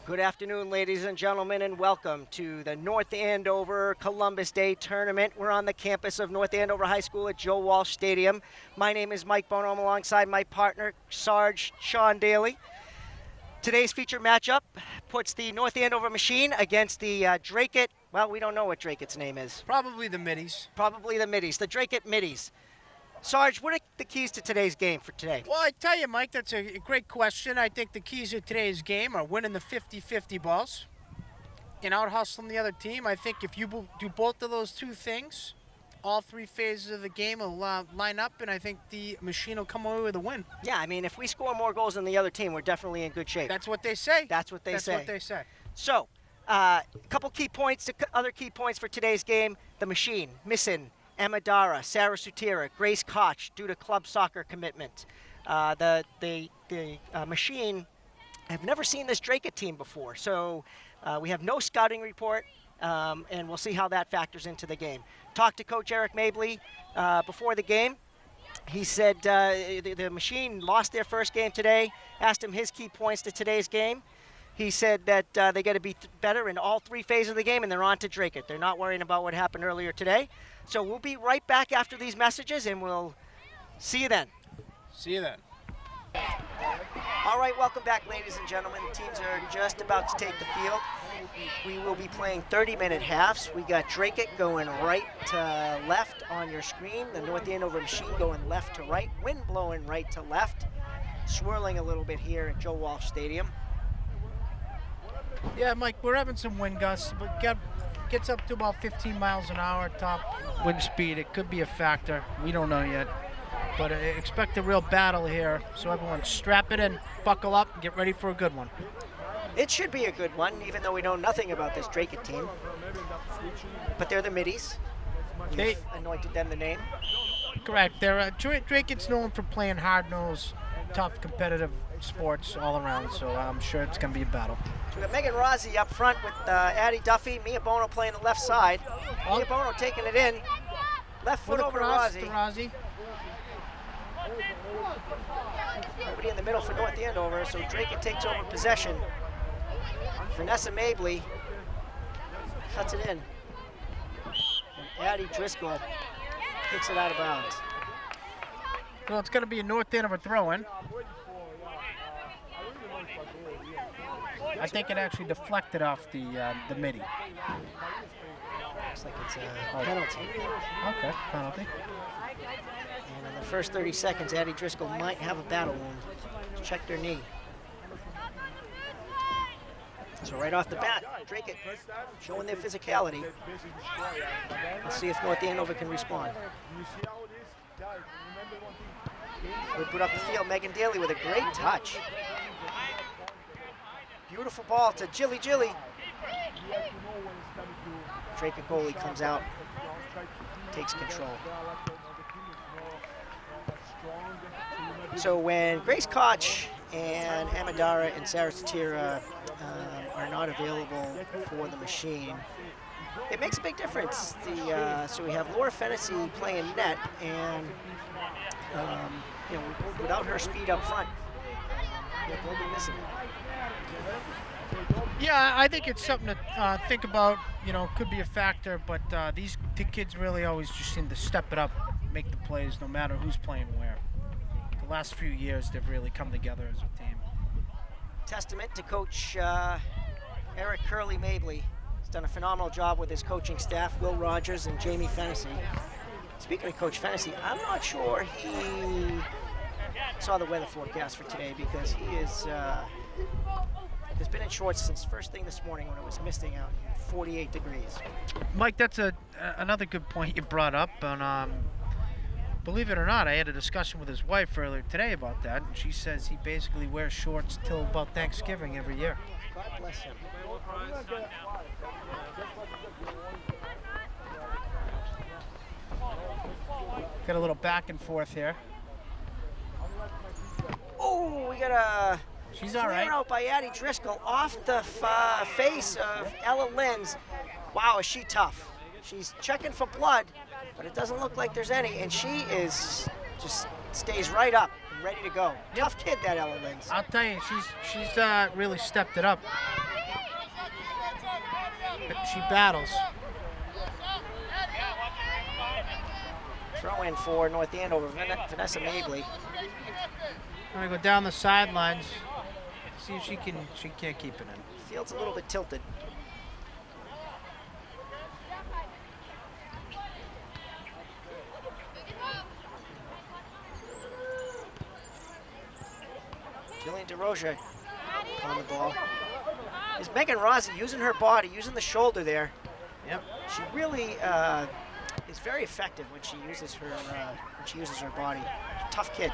Good afternoon, ladies and gentlemen, and welcome to the North Andover Columbus Day Tournament. We're on the campus of North Andover High School at Joe Walsh Stadium. My name is Mike Bono. I'm alongside my partner, Sarge Sean Daly. Today's featured matchup puts the North Andover Machine against the Drake-It. Well, we don't know what Drake-It's name is. Probably the Middies. Probably the Middies, the Drake-It Middies. Sarge, what are the keys to today's game for today? Well, I tell you, Mike, that's a great question. I think the keys to today's game are winning the 50-50 balls and out-hustling the other team. I think if you do both of those two things, all three phases of the game will line up, and I think the Machine will come away with a win. Yeah, I mean, if we score more goals than the other team, we're definitely in good shape. That's what they say. That's what they say. That's what they say. So, a couple key points, other key points for today's game. The Machine, missing Amadara, Sarah Sutira, Grace Koch due to club soccer commitment. The Machine have never seen this Drake-It team before, so we have no scouting report, and we'll see how that factors into the game. Talked to Coach Eric Mabley before the game. He said the Machine lost their first game today. Asked him his key points to today's game. He said that they got to be better in all three phases of the game, and they're on to Drake-It. They're not worrying about what happened earlier today. So we'll be right back after these messages, and we'll see you then. See you then. All right, welcome back, ladies and gentlemen. The teams are just about to take the field. We will be playing 30-minute halves. We got Drake-It going right to left on your screen. The North Andover Machine going left to right. Wind blowing right to left. Swirling a little bit here at Joe Walsh Stadium. Yeah, Mike, we're having some wind gusts, but gets up to about 15 miles an hour top wind speed. It could be a factor. We don't know yet. But expect a real battle here. So everyone strap it in, buckle up, and get ready for a good one. It should be a good one, even though we know nothing about this Drake-It team. But they're the Middies. We've anointed them the name. Correct. Drake-It's known for playing hard-nosed, tough, competitive sports all around, so I'm sure it's going to be a battle. So we got Megan Rossi up front with Addie Duffy, Mia Bono playing the left side. Mia Bono taking it in. Left foot over to Rossi. Nobody in the middle for North Andover, so Drake-It takes over possession. Vanessa Mabley cuts it in. And Addie Driscoll kicks it out of bounds. Well, it's going to be a North Andover throw-in. I think it actually deflected off the midi. Looks like it's a penalty. Okay, penalty. And in the first 30 seconds, Addie Driscoll might have a battle wound. Checked her knee. So right off the bat, Drake-It showing their physicality. Let's see if North Andover can respond. We put up the field, Megan Daly with a great touch. Beautiful ball to Jilly. Drake-It goalie comes out, takes control. So when Grace Koch and Amadara and Sarah Sutira are not available for the Machine, it makes a big difference. So we have Laura Fennessy playing net, and without her speed up front, they'll be missing it. Yeah, I think it's something to think about. Could be a factor, but the kids really always just seem to step it up, make the plays, no matter who's playing where. The last few years, they've really come together as a team. Testament to Coach Eric Curley Mabley. He's done a phenomenal job with his coaching staff, Will Rogers and Jamie Fennessy. Speaking of Coach Fennessy, I'm not sure he saw the weather forecast for today, because he has been in shorts since first thing this morning when it was misting out, 48 degrees. Mike, that's another good point you brought up. And believe it or not, I had a discussion with his wife earlier today about that, and she says he basically wears shorts till about Thanksgiving every year. God bless him. Got a little back and forth here. Oh, we got a She's all right. clear out by Addie Driscoll off the face of Ella Lenz. Wow, is she tough. She's checking for blood, but it doesn't look like there's any, and she is just stays right up and ready to go. Tough kid, that Ella Lenz. I'll tell you, she's really stepped it up. She battles. Throw in for North Andover, Vanessa Mabley. Gonna go down the sidelines. See if she can't keep it in. Field's a little bit tilted. Jillian DeRoja on the ball. Is Megan Rossi using her body, using the shoulder there? Yep. She really is very effective when she uses her body. Tough kid.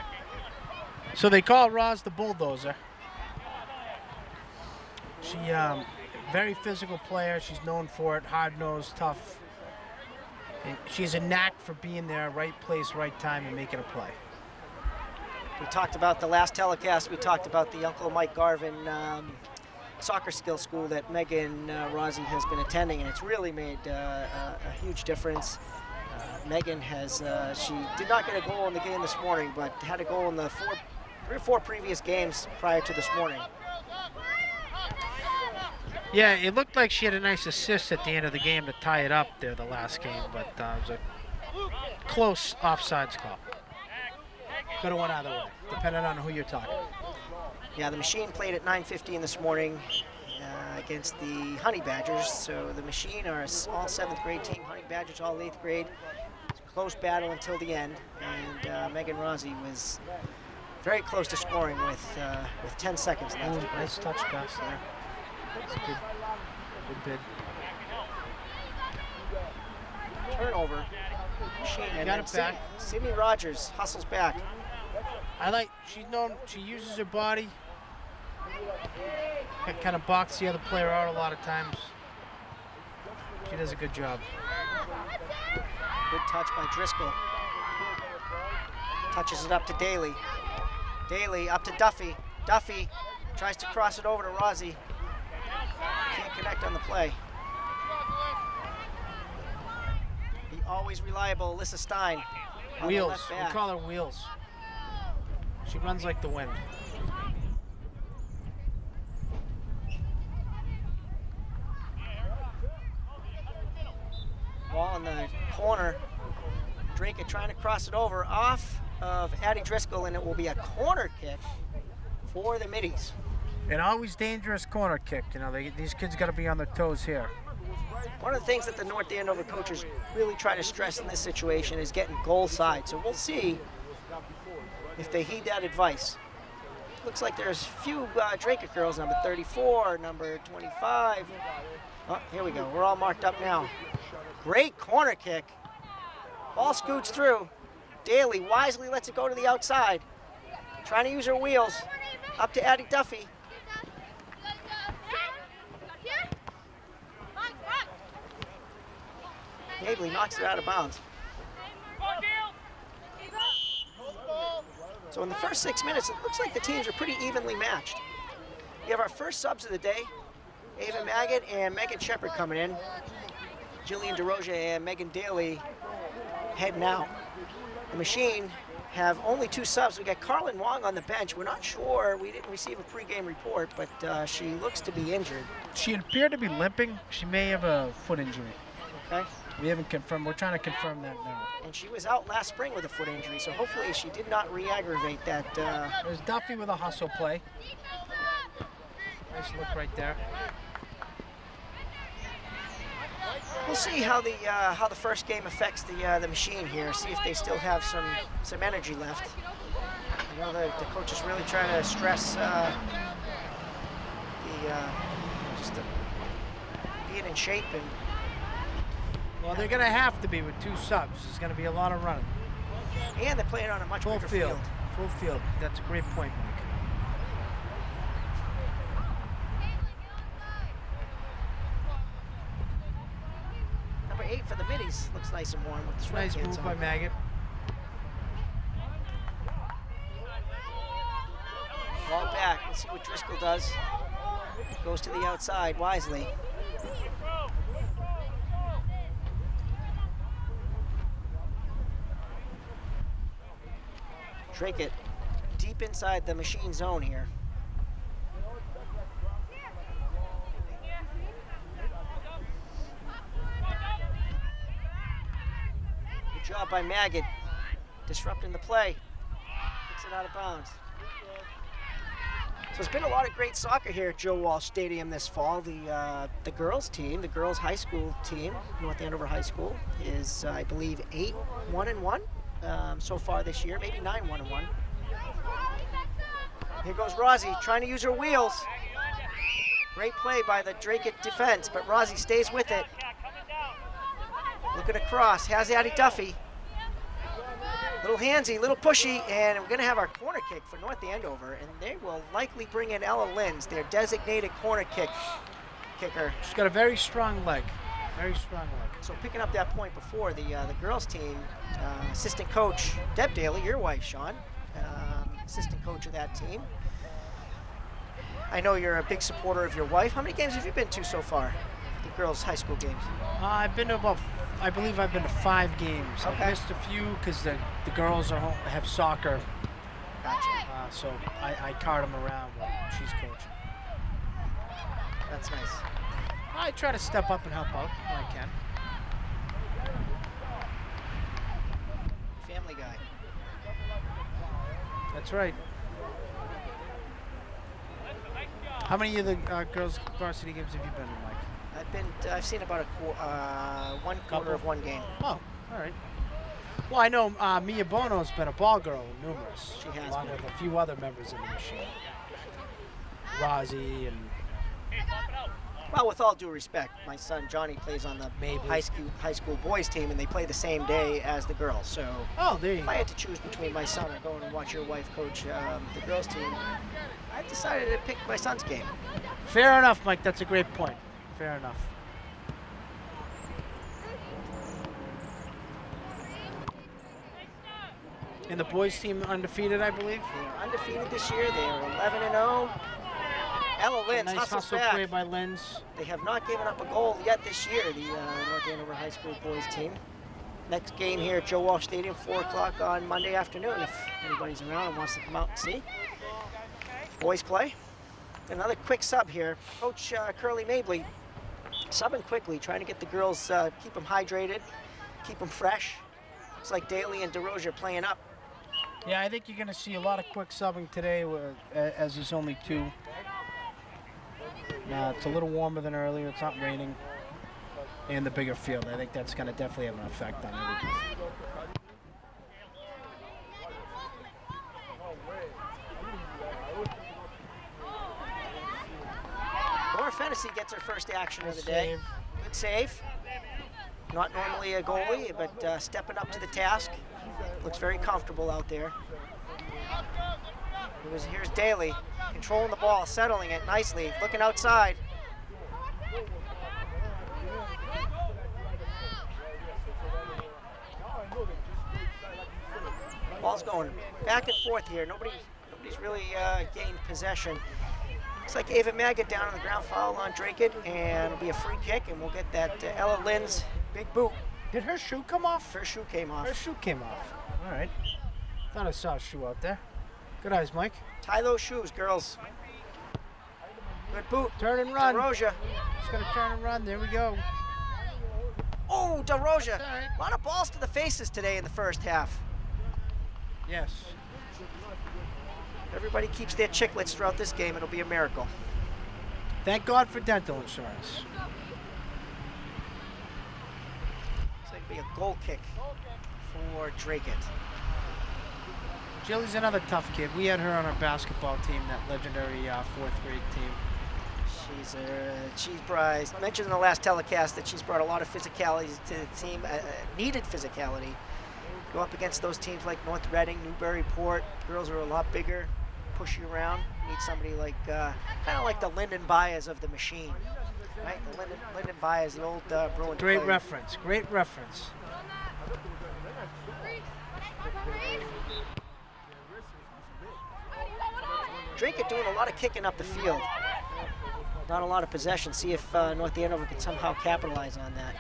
So they call Roz the bulldozer. She very physical player. She's known for it. Hard-nosed, tough. And she has a knack for being there, right place, right time, and making a play. We talked about the last telecast. We talked about the Uncle Mike Garvin soccer skill school that Megan Rossi has been attending, and it's really made a huge difference. Megan she did not get a goal in the game this morning, but had a goal in the 3 or 4 previous games prior to this morning. Yeah, it looked like she had a nice assist at the end of the game to tie it up there the last game, but it was a close offsides call. Could have went either way, depending on who you're talking. Yeah, the Machine played at 9:15 this morning against the Honey Badgers. So the Machine are all 7th grade team, Honey Badgers all 8th grade. Close battle until the end, and Megan Rossi was very close to scoring with 10 seconds left. Ooh, nice touch pass there. That's a good bid. Turnover. Machine and got it back. Sydney Rogers hustles back. She uses her body. Kind of box the other player out a lot of times. She does a good job. Good touch by Driscoll. Touches it up to Daly. Daly up to Duffy. Duffy tries to cross it over to Rossi. Can't connect on the play. The always reliable Alyssa Stein. Wheels. We call her Wheels. She runs like the wind. Ball in the corner. Drake trying to cross it over off of Addie Driscoll, and it will be a corner kick for the Middies. An always dangerous corner kick. You know, these kids got to be on their toes here. One of the things that the North Andover coaches really try to stress in this situation is getting goal side. So we'll see if they heed that advice. Looks like there's a few Drake girls, number 34, number 25. Oh, here we go. We're all marked up now. Great corner kick. Ball scoots through. Daly wisely lets it go to the outside. Trying to use her wheels. Up to Addie Duffy. Mabley knocks it out of bounds. So in the first 6 minutes, it looks like the teams are pretty evenly matched. We have our first subs of the day. Ava Maggot and Megan Shepard coming in. Jillian DeRoja and Megan Daly heading out. The Machine have only 2 subs. We got Carlin Wong on the bench. We're not sure. We didn't receive a pregame report, but she looks to be injured. She appeared to be limping. She may have a foot injury. Okay. We haven't confirmed. We're trying to confirm that now. And she was out last spring with a foot injury, so hopefully she did not re-aggravate that. There's Duffy with a hustle play. Nice look right there. We'll see how the first game affects the Machine here. See if they still have some energy left. I know the coach is really trying to stress being in shape and. Well, they're going to have to be with 2 subs. There's going to be a lot of running. And they're playing on a much bigger field. Full field. That's a great point, Mike. Number 8 for the Middies looks nice and warm with the Nice sweatpants move by on. Maggot. Ball back. Let's see what Driscoll does. Goes to the outside wisely. Drake deep inside the Machine zone here. job by Maggot, disrupting the play. Kicks it out of bounds. So there's been a lot of great soccer here at Joe Walsh Stadium this fall. The girls team, the girls high school team, North Andover High School, is I believe 8-1-1 so far this year, maybe 9-1-1. Here goes Rozzy trying to use her wheels. Great play by the Drake defense, but Rozzy stays with it. Looking across, has Addie Duffy. Little handsy, little pushy, and we're gonna have our corner kick for North Andover, and they will likely bring in Ella Linz, their designated corner kicker. She's got a very strong leg, very strong leg. So picking up that point before, the girls team, assistant coach Deb Daly, your wife, Sean, assistant coach of that team. I know you're a big supporter of your wife. How many games have you been to so far, the girls' high school games? I've been to I believe I've been to 5 games. Okay. I've missed a few because the girls are home, have soccer. Gotcha. So I cart them around when she's coaching. That's nice. I try to step up and help out when I can. Family guy. That's right. How many of the girls' varsity games have you been to, Mike? I've seen about one quarter of one game. Oh, all right. Well, I know Mia Bono's been a ball girl in numerous. She has along been. with a few other members of the machine. Rozzy and Well, with all due respect, my son Johnny plays on the high school boys team, and they play the same day as the girls. So there you if go. I had to choose between my son or going and watch your wife coach the girls team, I decided to pick my son's game. Fair enough, Mike. That's a great point. Fair enough. And the boys team undefeated, I believe. They are undefeated this year. They are 11-0. Ella Linz Nice hustles hustle back. play by Linz. They have not given up a goal yet this year, the North Andover High School boys team. Next game here at Joe Walsh Stadium, 4 o'clock on Monday afternoon, if anybody's around and wants to come out and see. Boys play. Another quick sub here. Coach Curly Mabley subbing quickly, trying to get the girls, keep them hydrated, keep them fresh. Looks like Daly and DeRozier playing up. Yeah, I think you're going to see a lot of quick subbing today, as there's only 2. It's a little warmer than earlier. It's not raining. And the bigger field. I think that's going to definitely have an effect on everything. Laura Fennessy gets her first action of the day. Good save. Not normally a goalie, but stepping up to the task. Looks very comfortable out there. Here's Daly, controlling the ball, settling it nicely, looking outside. Ball's going back and forth here. Nobody's really gained possession. Looks like Ava Maggot down on the ground, foul on Draken, and it'll be a free kick, and we'll get that Ella Linz big boot. Did her shoe come off? Her shoe came off. Her shoe came off. All right. Thought I saw a shoe out there. Good eyes, Mike. Tie those shoes, girls. Good boot. Turn and run. DeRozier. Just got to turn and run. There we go. Oh, DeRozier. Right. A lot of balls to the faces today in the first half. Yes. Everybody keeps their chiclets throughout this game. It'll be a miracle. Thank God for dental insurance. Looks like it'll be a goal kick for Drakeit. Jilly's another tough kid. We had her on our basketball team, that legendary 4th grade team. She's mentioned in the last telecast that she's brought a lot of physicality to the team, needed physicality. Go up against those teams like North Reading, Newburyport. Girls are a lot bigger, push you around. Need somebody like, kind of like the Lyndon Baez of the machine, right? The Lyndon Baez, the old Bruins Great player. reference. Great reference. Drakeit doing a lot of kicking up the field. Not a lot of possession. See if North Andover can somehow capitalize on that.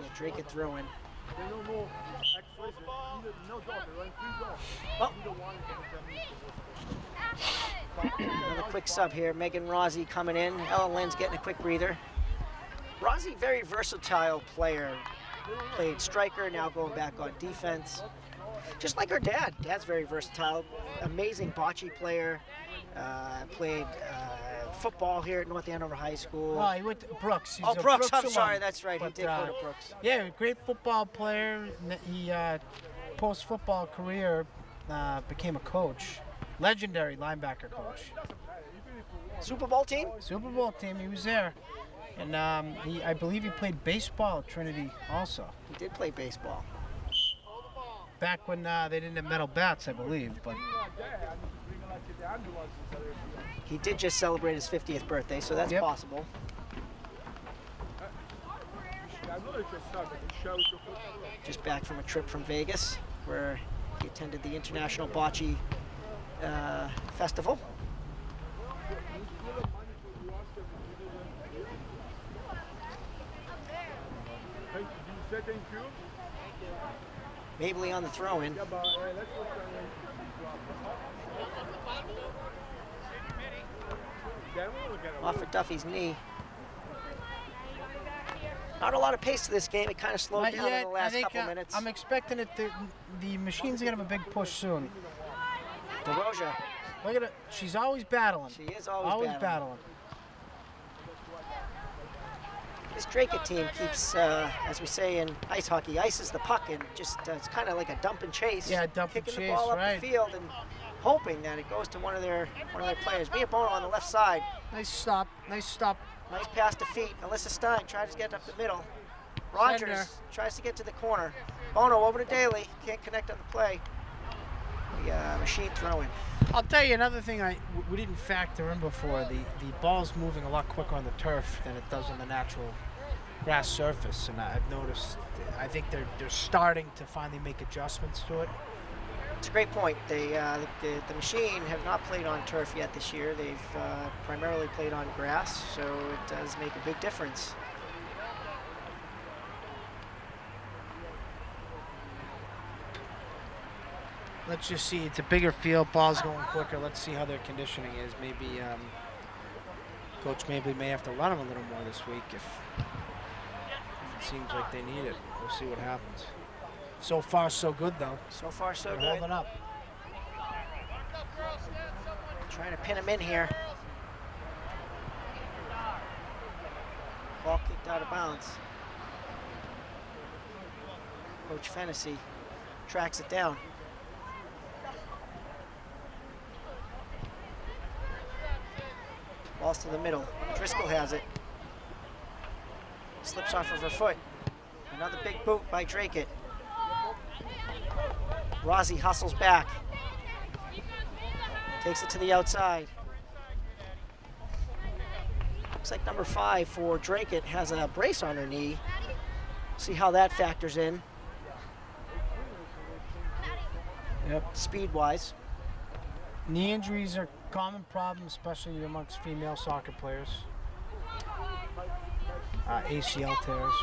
Yeah, Drakeit throwing. Oh. Another quick sub here. Megan Rozzy coming in. Ella Linz getting a quick breather. Rozzy, very versatile player. Played striker, now going back on defense. Just like her dad. Dad's very versatile. Amazing bocce player. Played football here at North Andover High School. Oh, he went to Brooks. He's Oh, a Brooks, I'm alum. sorry, that's right. But, He did go to Brooks. Yeah, great football player. He, post-football career, became a coach. Legendary linebacker coach. Super Bowl team? Super Bowl team, he was there. And I believe he played baseball at Trinity also. He did play baseball. Back when they didn't have metal bats, I believe. But He did just celebrate his 50th birthday, so that's possible. Just back from a trip from Vegas, where he attended the International Bocce Festival. Mabley on the throw-in. Off of Duffy's knee. Not a lot of pace to this game. It kind of slowed down in the last couple minutes. I'm expecting it to, the machine's going to have a big push soon. DeRoja. Look at it. She's always battling. She is always battling. This Drake team keeps, as we say in ice hockey, ices the puck and just it's kind of like a dump and chase. Yeah, dump and chase, kicking the ball up the field and hoping that it goes to one of their players. Mia Bono on the left side. Nice stop. Nice stop. Nice pass to feet. Alyssa Stein tries to get up the middle. Rogers Sender. tries to get to the corner. Bono over to Daly. Can't connect on the play. The machine throwing. I'll tell you another thing we didn't factor in before. The ball's moving a lot quicker on the turf than it does on the natural grass surface, and I've noticed. I think they're starting to finally make adjustments to it. It's a great point. The Machine have not played on turf yet this year. They've primarily played on grass, so it does make a big difference. Let's just see. It's a bigger field. Ball's going quicker. Let's see how their conditioning is. Maybe Coach Mabley may have to run them a little more this week if it seems like they need it. We'll see what happens. So far, so good, though. So far, so They're good. holding up. Trying to pin him in here. Ball kicked out of bounds. Coach Fennessy tracks it down. Ball's to the middle. Driscoll has it. Slips off of her foot. Another big boot by Drake. Rozzy hustles back. Takes it to the outside. Looks like number 5 for Drake has a brace on her knee. See how that factors in. Yep. Speed-wise. Knee injuries are a common problem, especially amongst female soccer players. ACL tears.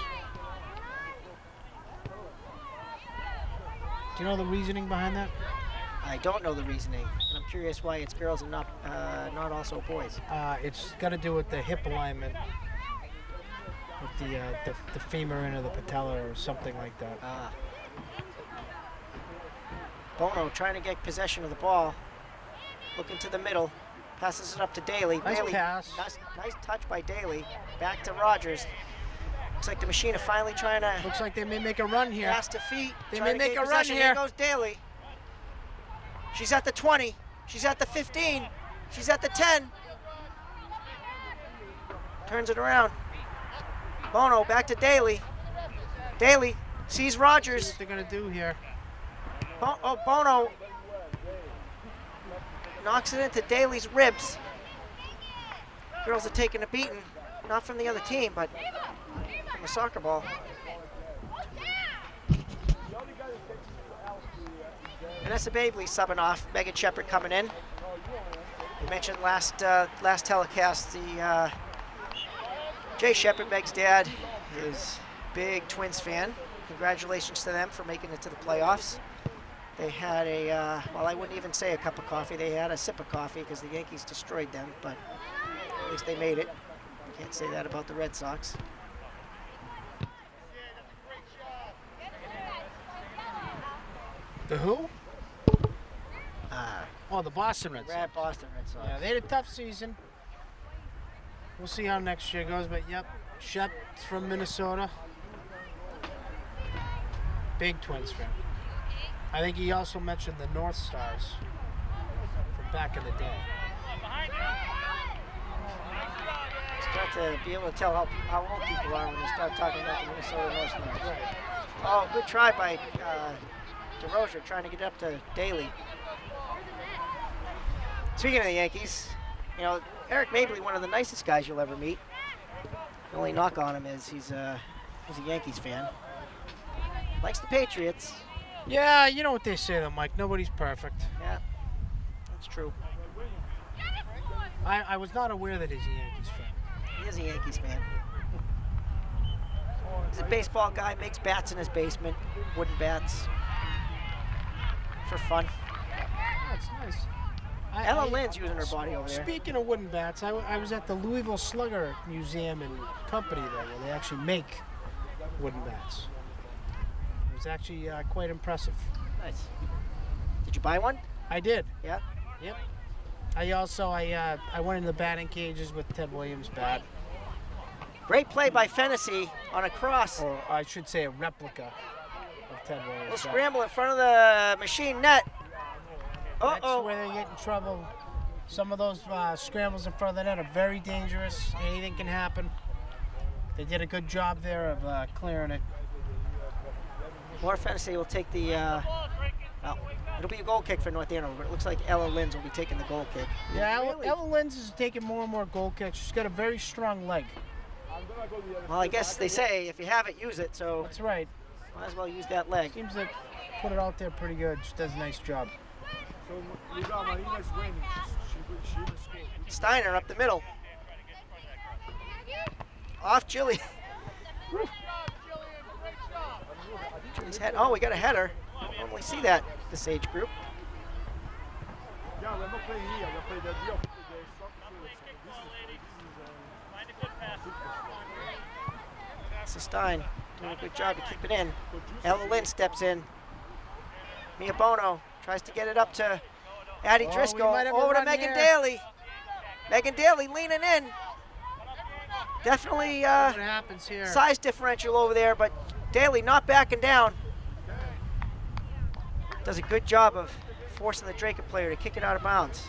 Do you know the reasoning behind that? I don't know the reasoning, and I'm curious why it's girls and not also boys. It's got to do with the hip alignment, with the femur into the patella or something like that. Bono trying to get possession of the ball. Looking to the middle. Passes it up to Daly. Nice Daly, pass. Nice touch by Daly. Back to Rogers. Looks like the Machine are finally trying to Looks like they may make a run here. pass to feet. They trying may to make gain a run possession. here. Here goes Daly. She's at the 20. She's at the 15. She's at the 10. Turns it around. Bono back to Daly. Daly sees Rogers. What they're gonna do here? Bono knocks it into Daly's ribs. Girls are taking a beating, not from the other team, but from a soccer ball. Vanessa Babley subbing off. Megan Shepard coming in. We mentioned last telecast the Jay Shepard, Meg's dad, is big Twins fan. Congratulations to them for making it to the playoffs. They had well, I wouldn't even say a cup of coffee. They had a sip of coffee because the Yankees destroyed them, but at least they made it. Can't say that about the Red Sox. The who? Uh, Oh, the Boston Red Sox. Boston Red Sox. Yeah, they had a tough season. We'll see how next year goes, but yep, Shep's from Minnesota. Big Twins fan. I think he also mentioned the North Stars from back in the day. Start to be able to tell how old people are when they start talking about the Minnesota North Stars. Right. Oh, good try by DeRozier trying to get up to Daly. Speaking of the Yankees, you know, Eric Mabley, one of the nicest guys you'll ever meet. The only knock on him is he's a Yankees fan. Likes the Patriots. Yeah, you know what they say though, Mike. Nobody's perfect. Yeah, that's true. I was not aware that he's a Yankees fan. He is a Yankees fan. He's a baseball guy, makes bats in his basement, wooden bats, for fun. That's nice. Ella Lynn's using her body over there. Speaking of wooden bats, I was at the Louisville Slugger Museum and Company there, where they actually make wooden bats. It was actually quite impressive. Nice. Did you buy one? I did. Yeah. Yep. I went in the batting cages with Ted Williams' bat. Great play by Fennessy on a cross. Or I should say a replica of Ted Williams' Little bat. scramble in front of the machine net. That's Uh-oh. where they get in trouble. Some of those scrambles in front of the net are very dangerous. Anything can happen. They did a good job there of clearing it. More Fennessy will take the, well, it'll be a goal kick for North Andover, but it looks like Ella Lynn's will be taking the goal kick. Yeah, Really? Ella Lynn's is taking more and more goal kicks. She's got a very strong leg. Well, I guess they say if you have it, use it, so That's right. might as well use that leg. Seems like put it out there pretty good. She does a nice job. Steiner up the middle. Off Jilly. Jilly's head. Oh, we got a header. Don't normally see that this age group. So Stein doing a good job to keep it in. Ella Lynn steps in. Mia Bono tries to get it up to Addie Oh, we Driscoll. might have a Over to run Megan here. Daly. Megan Daly leaning in. Definitely What happens here? size differential over there, but Daly not backing down. Does a good job of forcing the Draken player to kick it out of bounds.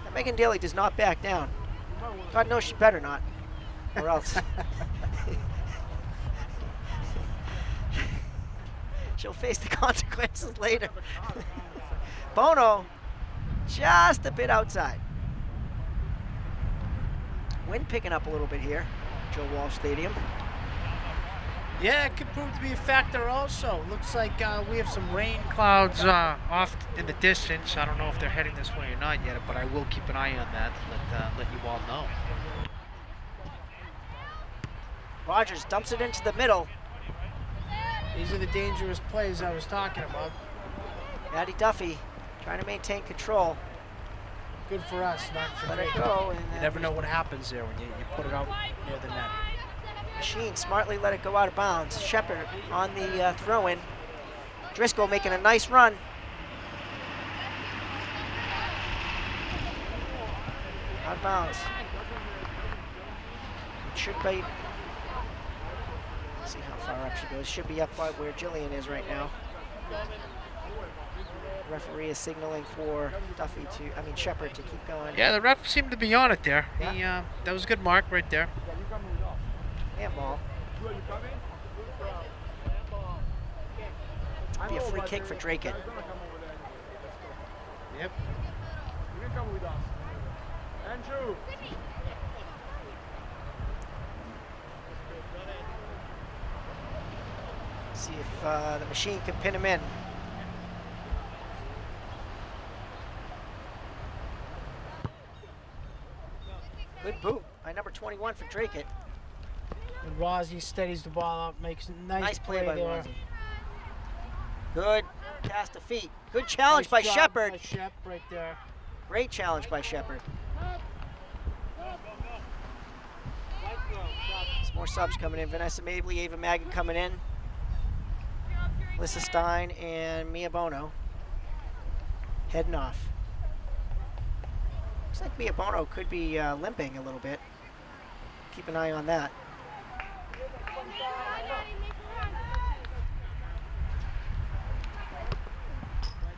And Megan Daly does not back down. God knows she better not, or else she'll face the consequences later. Bono just a bit outside. Wind picking up a little bit here, Joe Walsh Stadium. Yeah, it could prove to be a factor also. Looks like we have some rain clouds off in the distance. I don't know if they're heading this way or not yet, but I will keep an eye on that. Let you all know. Rogers dumps it into the middle. These are the dangerous plays I was talking about. Maddie Duffy trying to maintain control. Good for us, not for Let them. it go. And You never know what happens there when you put it out near the net. Machine smartly let it go out of bounds. Shepard on the throw-in. Driscoll making a nice run. Out of bounds. It should be. Let's see how far up she goes. Should be up by where Jillian is right now. Referee is signaling for Shepard to keep going. Yeah, the ref seemed to be on it there. Yeah. He that was a good mark right there. Handball. Be a free kick for Draken. Yep. See if the machine can pin him in. Good boot by number 21 for Draken. And Rossi steadies the ball up, makes a nice play by there. Rossi. Good cast of feet. Good challenge by Nice job Shepard. by Shep right there. Great challenge by Shepard. Some more subs coming in. Vanessa Mabley, Ava Maggie coming in. Lissa Stein and Mia Bono heading off. Looks like Mia Bono could be limping a little bit. Keep an eye on that.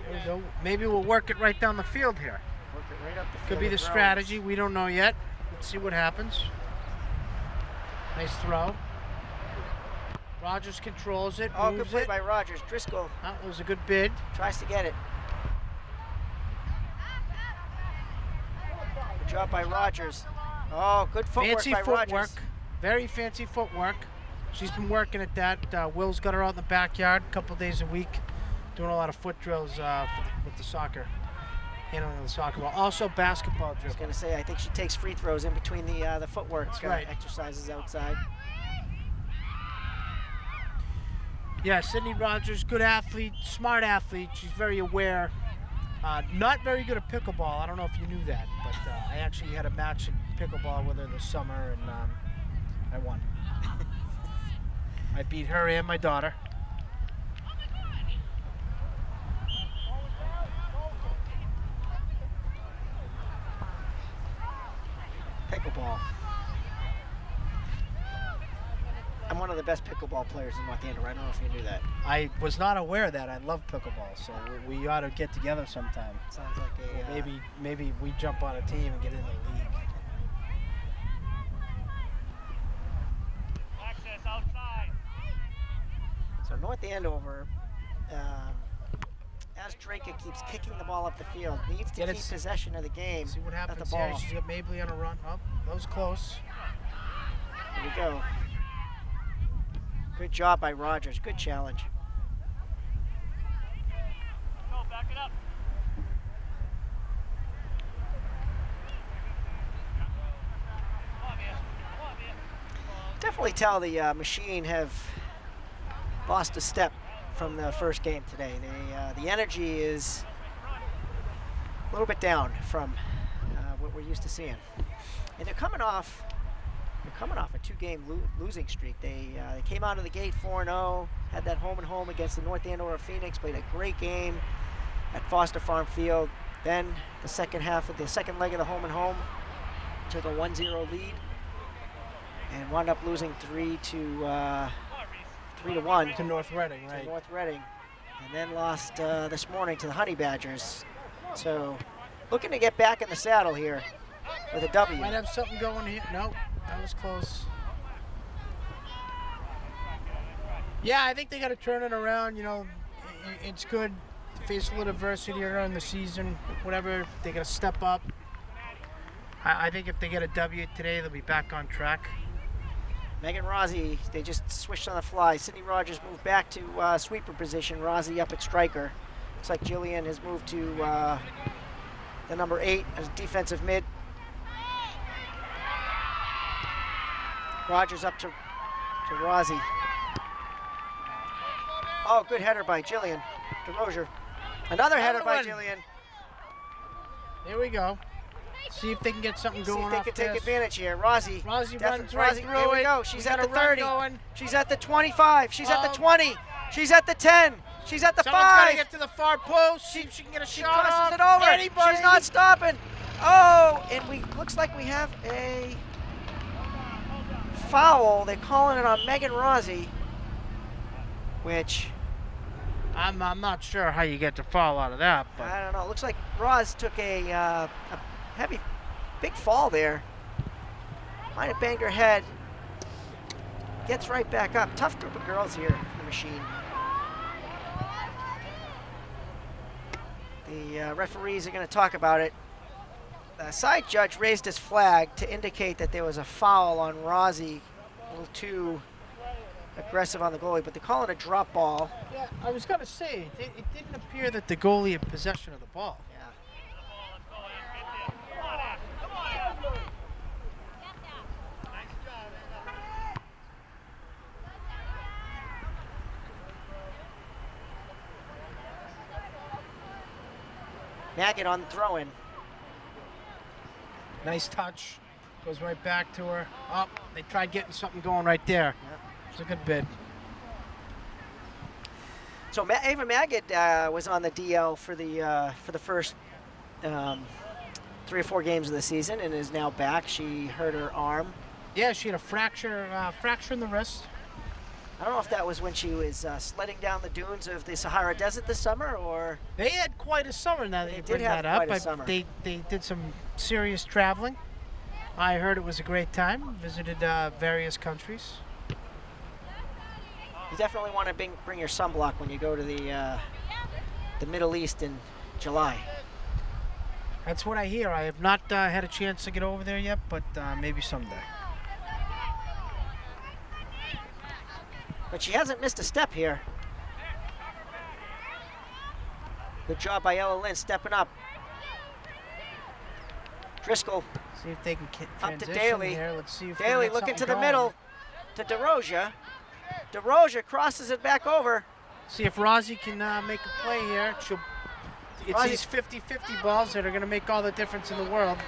There we go. Maybe we'll work it right down the field here. Work it right up the field. Could be the strategy. We don't know yet. Let's see what happens. Nice throw. Rogers controls it. Oh, good moves play it. by Rogers. Driscoll That was a good bid. tries to get it. Good job by Rogers. Oh, good footwork Fancy by footwork. Rogers. Very fancy footwork. She's been working at that. Will's got her out in the backyard a couple days a week, doing a lot of foot drills with the soccer, handling the soccer ball. Also basketball I was drills. going to say, I think she takes free throws in between the footwork right. exercises outside. Yeah, Sydney Rogers, good athlete, smart athlete. She's very aware. Not very good at pickleball. I don't know if you knew that, but I actually had a match in pickleball with her this summer, and I won. I beat her and my daughter. Pickleball. I'm one of the best pickleball players in North Andover. I don't know if you knew that. I was not aware of that. I love pickleball, so we ought to get together sometime. Sounds like a Maybe we jump on a team and get in the league. Access outside. So North Andover, as Draka keeps kicking the ball up the field, needs to keep possession of the game. See what at happens the here. ball. She's got Mabley on a run. Oh, that was close. Here we go. Good job by Rogers. Good challenge. Go, back it up. Come on, man. Come on, man. Definitely tell the Machine have lost a step from the first game today. The energy is a little bit down from what we're used to seeing, and they're coming off a two-game losing streak. They came out of the gate 4-0, had that home and home against the North Andover Phoenix, played a great game at Foster Farm Field. Then the second leg of the home and home, took a 1-0 lead and wound up losing 3-1 To North Reading, to right. North Reading, and then lost this morning to the Honey Badgers. So looking to get back in the saddle here with a W. Might have something going here. Nope, that was close. Yeah, I think they got to turn it around. You know, it's good to face a little adversity early in the season. Whatever, they got to step up. I think if they get a W today, they'll be back on track. Megan Rossi, they just switched on the fly. Sydney Rogers moved back to sweeper position. Rossi up at striker. Looks like Jillian has moved to the number 8 as defensive mid. Rogers up to Rossi. Oh, good header by Jillian DeRozier. Another header by one. Jillian. There we go. See if they can get something See going if they off can take this. advantage here. Rossi. Rossi Defi- runs right Rossi, through here we it. go. She's We at got the a run 30. going. She's at the 25. She's at the 20. She's at the 10. She's at the Someone's got to 5. get to the far post. See if she can get a She shot off. crosses it over. Anybody. She's not stopping. Oh, and looks like we have a foul. They're calling it on Megan Rossi, which I'm not sure how you get the foul out of that, but I don't know. Looks like Roz took a heavy, big fall there. Might have banged her head. Gets right back up. Tough group of girls here in the Machine. The referees are going to talk about it. The side judge raised his flag to indicate that there was a foul on Rossi, a little too aggressive on the goalie, but they call it a drop ball. yeah, I was gonna say it didn't appear that the goalie had possession of the ball. Yeah. Let's go, Ash. Get there. Come on, Ash. Come on, Ash. Nice job, man. Maggot on the throw-in. Nice touch, goes right back to her. Oh, they tried getting something going right there. Yep. It's a good bid. So Ava Magid was on the DL for the first 3 or 4 games of the season and is now back. She hurt her arm. Yeah, she had a fracture in the wrist. I don't know if that was when she was sledding down the dunes of the Sahara Desert this summer, or They had quite a summer now that They you did bring have that up. quite a summer. They did some serious traveling. I heard it was a great time. Visited various countries. you definitely want to bring your sunblock when you go to the Middle East in July. That's what I hear. I have not had a chance to get over there yet, but maybe someday. But she hasn't missed a step here. Good job by Ella Lynn stepping up. Driscoll See if they can up to transition Daly. here. Let's see if we Daly get looking something to the going. middle to DeRosia. DeRosia crosses it back over. See if Rozzy can make a play here. It's Rozzy- these 50-50 balls that are going to make all the difference in the world.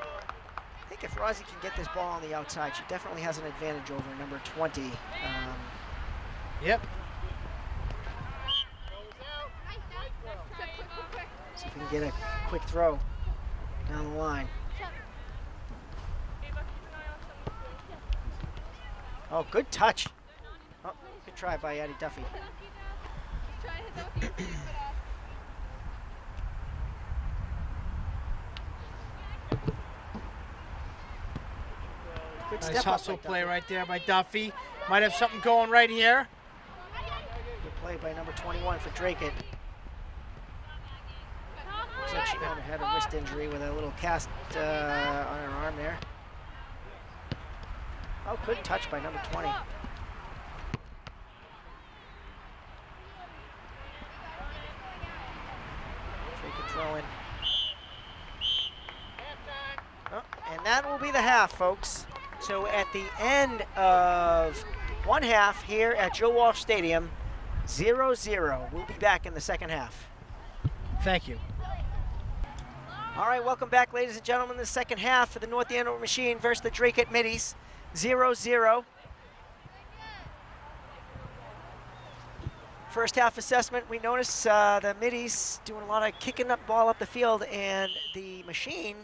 I think if Rosie can get this ball on the outside, she definitely has an advantage over number 20. Yep. See if we can get a quick throw down the line. Oh, good touch. Oh, good try by Addie Duffy. Good Nice step up hustle by play Duffy. right there by Duffy. Might have something going right here. Good play by number 21 for Drake. Looks like she might have had a wrist injury with a little cast on her arm there. Oh, good touch by number 20. Drake throw in. Oh, and that will be the half, folks. So at the end of one half here at Joe Walsh Stadium, 0-0. We'll be back in the second half. Thank you. All right, welcome back, ladies and gentlemen. The second half for the North Andover Machine versus the Drake Middies, 0-0. First half assessment, we noticed the Middies doing a lot of kicking up ball up the field, and the Machine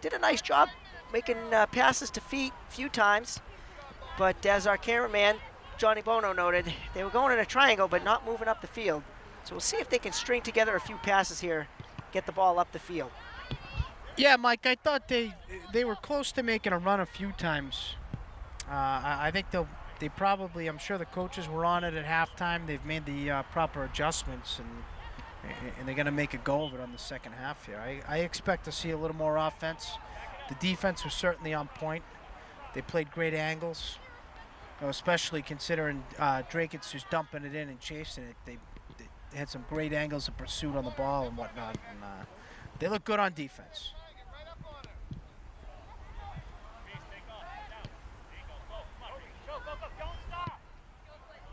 did a nice job making passes to feet a few times. But as our cameraman, Johnny Bono, noted, they were going in a triangle but not moving up the field. So we'll see if they can string together a few passes here, get the ball up the field. Yeah, Mike, I thought they were close to making a run a few times. I think they probably, I'm sure the coaches were on it at halftime. They've made the proper adjustments, and they're going to make a go of it on the second half here. I expect to see a little more offense. The defense was certainly on point. They played great angles, especially considering Drakett's who's dumping it in and chasing it. They had some great angles of pursuit on the ball and whatnot, and they look good on defense.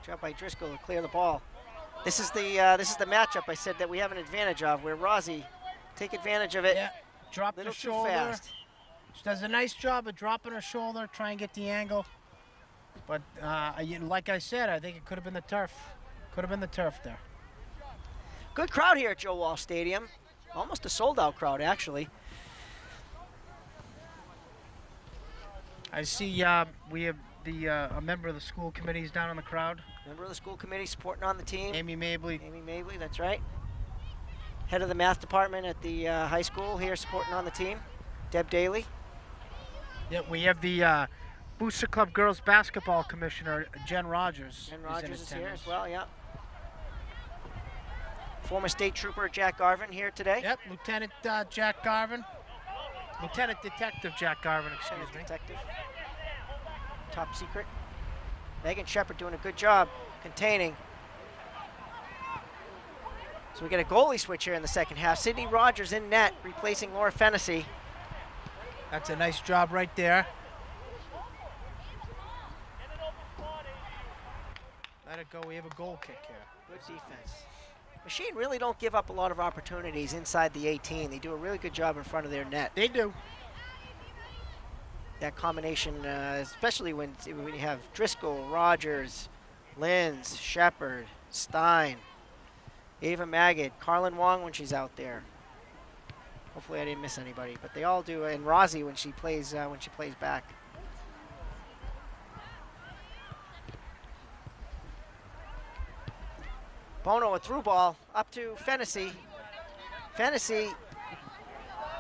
Job by Driscoll to clear the ball. This is the matchup I said that we have an advantage of, where Rozzy take advantage of it. Yeah, drop Little the too shoulder. fast. She does a nice job of dropping her shoulder, try and get the angle. But like I said, I think it could have been the turf. Could have been the turf there. Good crowd here at Joe Walsh Stadium. Almost a sold-out crowd, actually. I see we have a member of the school committees down in the crowd. Member of the school committee supporting on the team. Amy Mabley. Amy Mabley, that's right. Head of the math department at the high school here supporting on the team. Deb Daly. Yeah, we have the Booster Club Girls Basketball Commissioner, Jen Rogers. Jen Rogers is here attendance. as well, yeah. Former state trooper Jack Garvin here today. Yep, Lieutenant Jack Garvin. Lieutenant Detective Jack Garvin, excuse me. Detective. Top secret. Megan Shepard doing a good job containing. So we get a goalie switch here in the second half. Sydney Rogers in net, replacing Laura Fennessy. That's a nice job right there. Let it go. We have a goal kick here. Good defense. Machine really don't give up a lot of opportunities inside the 18. They do a really good job in front of their net. They do. That combination, especially when you have Driscoll, Rogers, Linz, Shepard, Stein. Ava Magid. Carlin Wong when she's out there. Hopefully I didn't miss anybody, but they all do. And Rozzy when she plays back. Bono, a through ball up to Fennessy. Fennessy,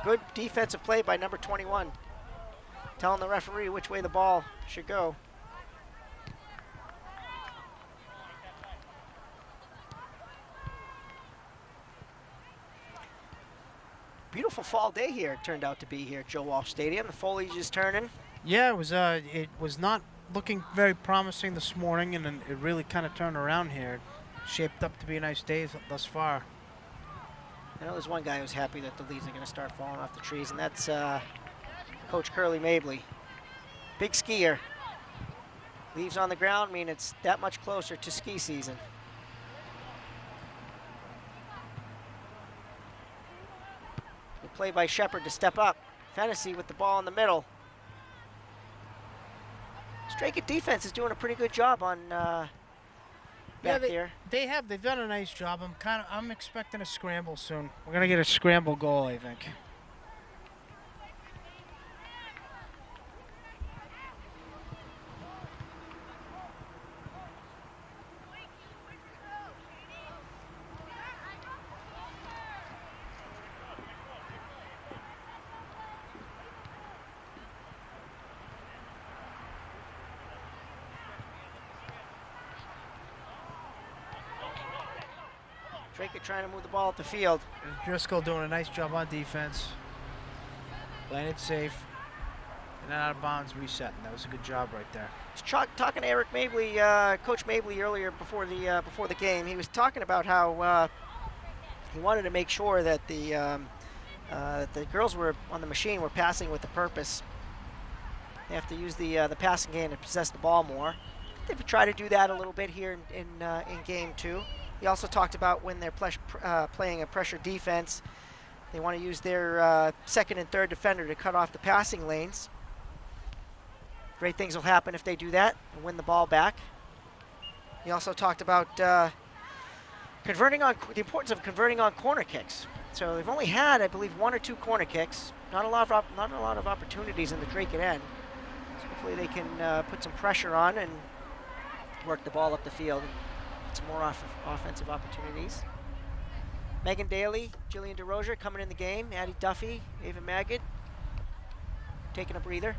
good defensive play by number 21. Telling the referee which way the ball should go. Beautiful fall day here, it turned out to be here at Joe Walsh Stadium. The foliage is turning. Yeah, it was not looking very promising this morning, and then it really kind of turned around here. Shaped up to be a nice day thus far. I know there's one guy who's happy that the leaves are going to start falling off the trees, and that's Coach Curly Mabley. Big skier. Leaves on the ground mean it's that much closer to ski season. Good play by Shepard to step up. Fennessy with the ball in the middle. Straker defense is doing a pretty good job on back here. They've done a nice job. I'm expecting a scramble soon. We're gonna get a scramble goal, I think. Straker trying to move the ball up the field. Driscoll doing a nice job on defense. Playing it safe. And then out of bounds, resetting. That was a good job right there. Talking to Eric Mabley, Coach Mabley earlier before the game, he was talking about how he wanted to make sure that the girls were on the machine were passing with a purpose. They have to use the passing game to possess the ball more. They've tried to do that a little bit here in game 2. He also talked about when they're playing a pressure defense, they want to use their second and third defender to cut off the passing lanes. Great things will happen if they do that and win the ball back. He also talked about the importance of converting on corner kicks. So they've only had, I believe, 1 or 2 corner kicks. Not a lot of opportunities in the Drake end. So hopefully they can put some pressure on and work the ball up the field. Some more offensive opportunities. Megan Daly, Jillian DeRozier coming in the game. Addie Duffy, Ava Magid taking a breather.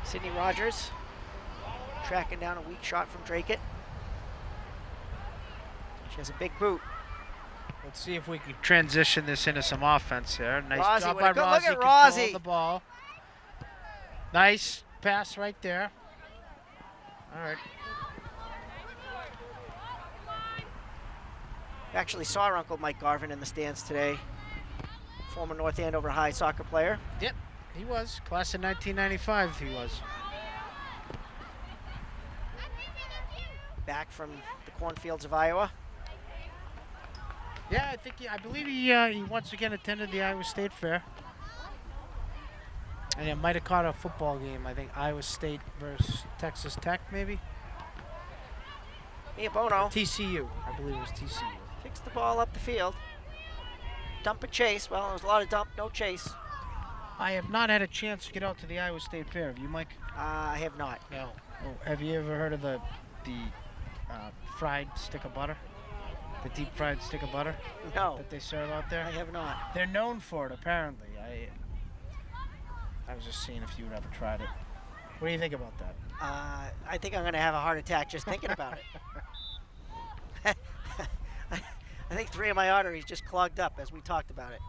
Sydney Rogers tracking down a weak shot from Drakeit. She has a big boot. Let's see if we can transition this into some offense here. Nice Rozzy, job by Rozzy. look at controlling Rozzy. The ball. Nice pass right there. All right. Actually saw our Uncle Mike Garvin in the stands today. Former North Andover High soccer player. Yep, he was. Class of 1995, he was. Back from the cornfields of Iowa. Yeah, I believe he once again attended the Iowa State Fair. And it might have caught a football game. I think Iowa State versus Texas Tech, maybe? Mia Bono TCU. I believe it was TCU. kicks the ball up the field. Dump and chase. Well, there was a lot of dump, no chase. I have not had a chance to get out to the Iowa State Fair. Have you, Mike? I have not. No. Oh, have you ever heard of the fried stick of butter? The deep fried stick of butter No, that they serve out there? I have not. They're known for it, apparently. I was just seeing if you had ever tried it. What do you think about that? I think I'm going to have a heart attack just thinking about it. I think 3 of my arteries just clogged up as we talked about it.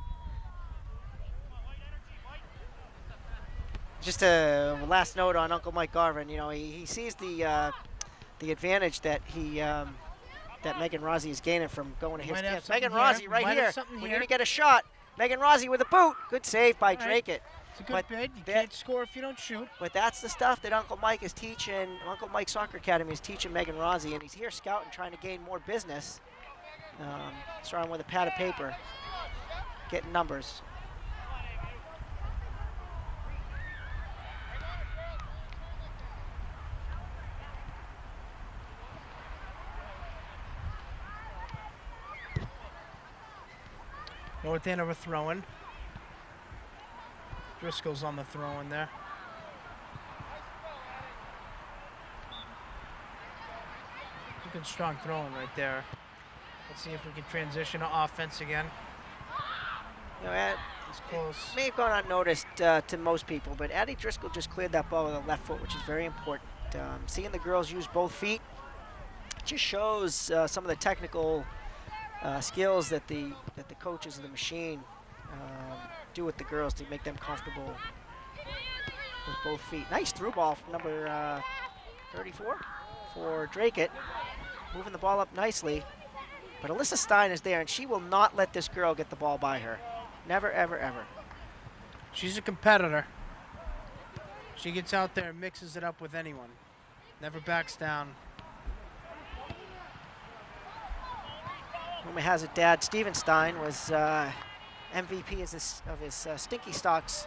Just a last note on Uncle Mike Garvin. You know, he sees the advantage that that Megan Rozzy is gaining from going to his kids. Megan Rozzy right here. We're going to get a shot. Megan Rozzy with a boot. Good save by Drakeit. It's a good bid. You can't score if you don't shoot. But that's the stuff that Uncle Mike is teaching. Uncle Mike Soccer Academy is teaching Megan Rozzy, and he's here scouting, trying to gain more business. Starting with a pad of paper. getting numbers. North Andover throwing. Driscoll's on the throw in there. Looking strong throwing right there. Let's see if we can transition to offense again. You know, It's close. may have gone unnoticed to most people, but Addie Driscoll just cleared that ball with the left foot, which is very important. Seeing the girls use both feet just shows some of the technical skills that the coaches of the machine do with the girls to make them comfortable with both feet. Nice through ball from number 34 for Drakeit, moving the ball up nicely. But Alyssa Stein is there, and she will not let this girl get the ball by her. Never, ever, ever. She's a competitor. She gets out there and mixes it up with anyone. Never backs down. Rumor has it Dad Steven Stein was MVP of his Stinky Stocks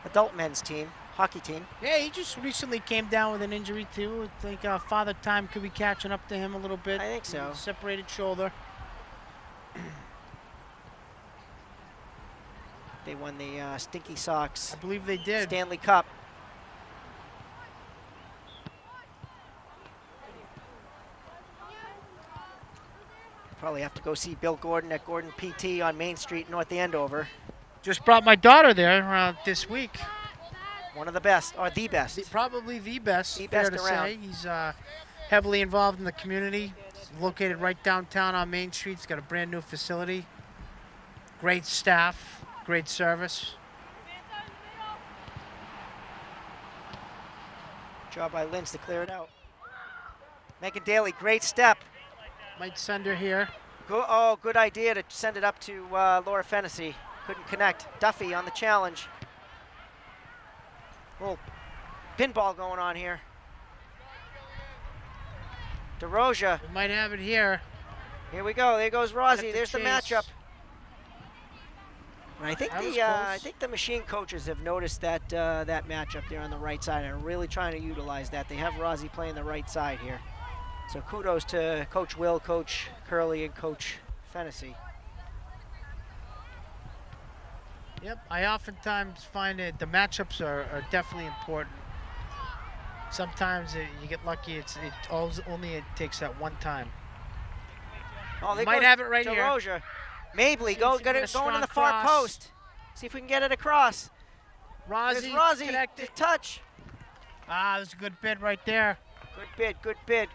adult men's team, hockey team. Yeah, he just recently came down with an injury too. I think Father Time could be catching up to him a little bit. I think so. Separated shoulder. They won the Stinky Sox I believe they did. Stanley Cup. Probably have to go see Bill Gordon at Gordon PT on Main Street, North Andover. Just brought my daughter there this week. One of the best, or the best. Probably the best. The fair best to around. say. He's heavily involved in the community. He's located right downtown on Main Street. He's got a brand new facility. Great staff. Great service. Job by Lynch to clear it out. Megan Daly, great step. Might send her here. Good idea to send it up to Laura Fennessy. Couldn't connect. Duffy on the challenge. Little pinball going on here. DeRosia. We might have it here. Here we go. There goes Rosie. At the There's the chase. matchup. And I think That was I close. think the machine coaches have noticed that that matchup there on the right side and are really trying to utilize that. They have Rosie playing the right side here. So kudos to Coach Will, Coach Curley, and Coach Fennessy. Yep, I oftentimes find that the matchups are definitely important. Sometimes you get lucky. It only takes that one time. Oh, they Might go have it right here. DeRosia. Mabley, See if go she get can it get a going to the strong far cross. post. See if we can get it across. Rosie, There's Rosie. connected. Touch. Ah, there's a good bid right there. Good bid, good bid.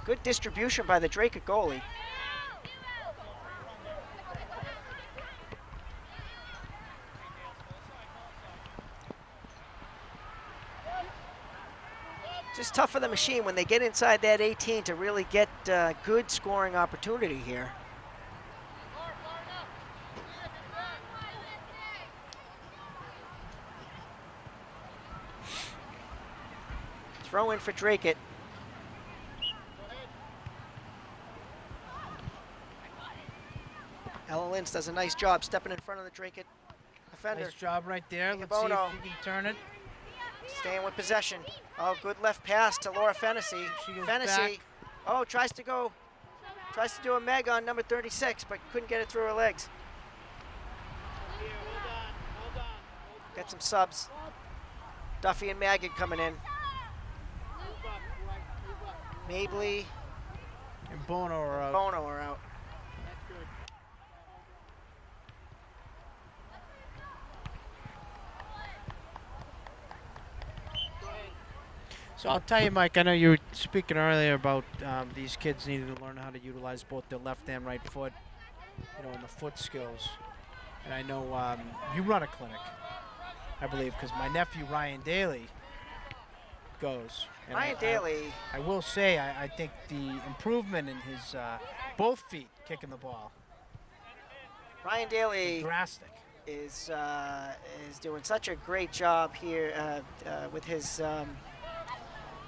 Good distribution by the Drakeit goalie. Just tough for the machine when they get inside that 18 to really get good scoring opportunity here. Throw in for Drakeit. Ella Lynch does a nice job stepping in front of the Drakeit defender. Nice job right there. Let's see Bono. if we can turn it. Staying with possession. Oh, good left pass to Laura Fennessy. She goes Fennessy, back. oh, tries to do a meg on number 36, but couldn't get it through her legs. Got some subs. Duffy and Magid coming in. Mabley, And Bono are out. Bono are out. So I'll tell you, Mike, I know you were speaking earlier about these kids needing to learn how to utilize both their left and right foot, and the foot skills. And I know you run a clinic, I believe, because my nephew, Ryan Daly, goes. And Ryan Daly, I will say, I think the improvement in his both feet kicking the ball, Ryan Daly drastic. is doing such a great job here with his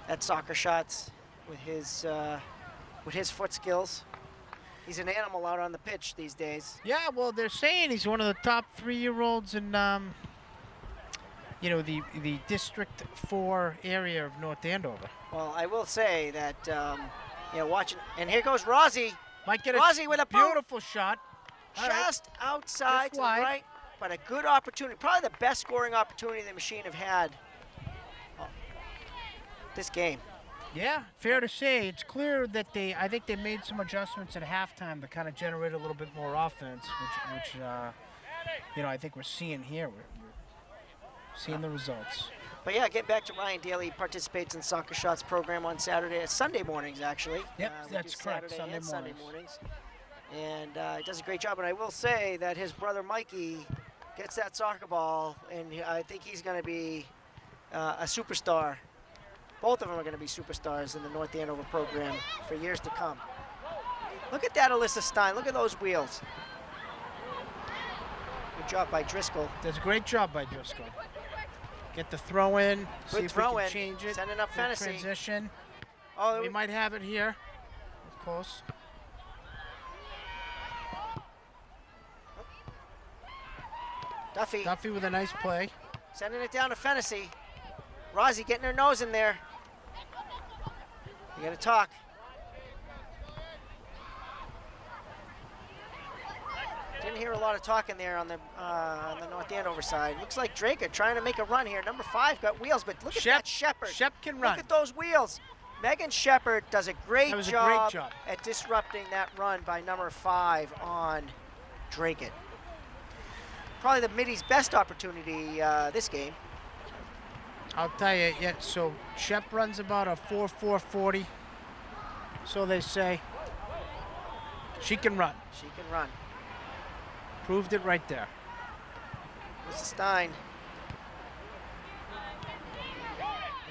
at soccer shots, with his foot skills. He's an animal out on the pitch these days. Yeah, well, they're saying he's one of the top 3-year-olds in, the District 4 area of North Andover. Well, I will say that, watching, and here goes Rozzy. Might get Rozzy with a beautiful shot. All right. Just outside Just to the wide. right, but a good opportunity. Probably the best scoring opportunity the Machine have had this game. Yeah, fair to say. It's clear that I think they made some adjustments at halftime to kind of generate a little bit more offense, which I think we're seeing here. We're seeing the results. But yeah, getting back to Ryan Daly, he participates in Soccer Shots program on Sunday mornings actually. Yep, We that's do correct, Saturday and Sunday Sunday mornings. And he does a great job. And I will say that his brother Mikey gets that soccer ball, and I think he's going to be a superstar. Both of them are going to be superstars in the North Andover program for years to come. Look at that, Alyssa Stein. Look at those wheels. Good job by Driscoll. Does a great job by Driscoll. Get the throw in. See Good if throw we in. can change it. Sending up Good Fennessy. transition. Oh, We might have it here. Of course. Duffy Duffy with a nice play. sending it down to Fennessy. Rozzy getting her nose in there. You got to talk. Didn't hear a lot of talking there on the North Andover side. Looks like Draker trying to make a run here. Number 5 got wheels, but look at that Shepard. Shep can run. Look at those wheels. Megan Shepard does a great, That was a job, great job at disrupting that run by number 5 on Draken. Probably the Middies' best opportunity this game. I'll tell you, yeah, so Shep runs about a 4.40, so they say. She can run. She can run. Proved it right there. Mrs. Stein.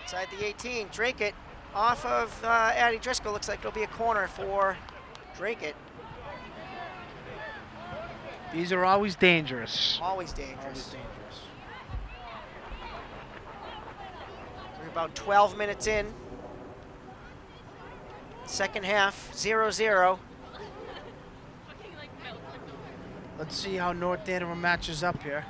Inside the 18, Drake it off of Addie Driscoll. Looks like it'll be a corner for Drake it. These are always dangerous. Always dangerous. Always dangerous. We're about 12 minutes in. Second half, 0-0. Let's see how North Andover matches up here.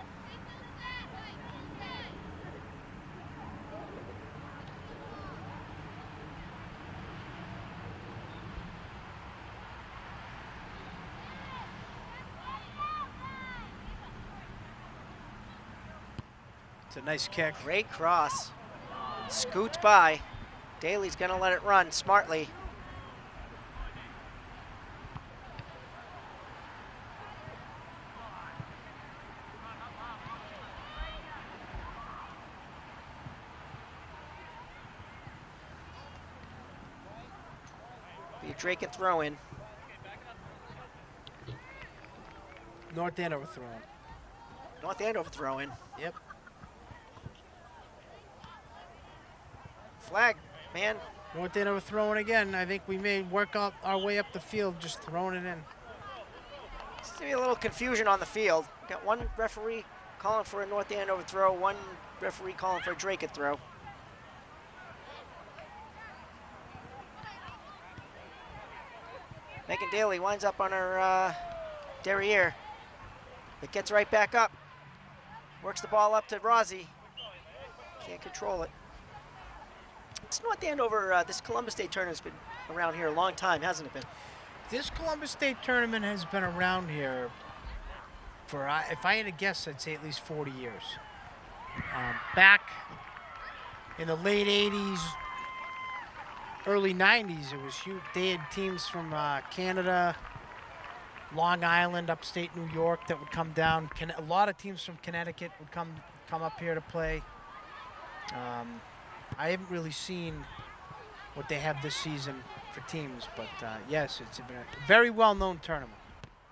It's a nice kick. Great cross. Scoots by. Daly's gonna let it run smartly. Be a Drake and throw in. North Andover throwing. North Andover throw in. Yep. Flag, man. North Andover throwing again. I think we may work out our way up the field just throwing it in. Seems to be a little confusion on the field. Got one referee calling for a North Andover throw, one referee calling for a Drake throw. Megan Daly winds up on her derriere, but gets right back up. Works the ball up to Rozzy. Can't control it. It's North Andover, this Columbus Day tournament's been around here a long time, hasn't it been? This Columbus State tournament has been around here for, if I had to guess, I'd say at least 40 years. Back in the late 80s, early 90s, it was huge. They had teams from Canada, Long Island, upstate New York that would come down. A lot of teams from Connecticut would come up here to play. I haven't really seen what they have this season for teams, but yes, it's been a very well-known tournament.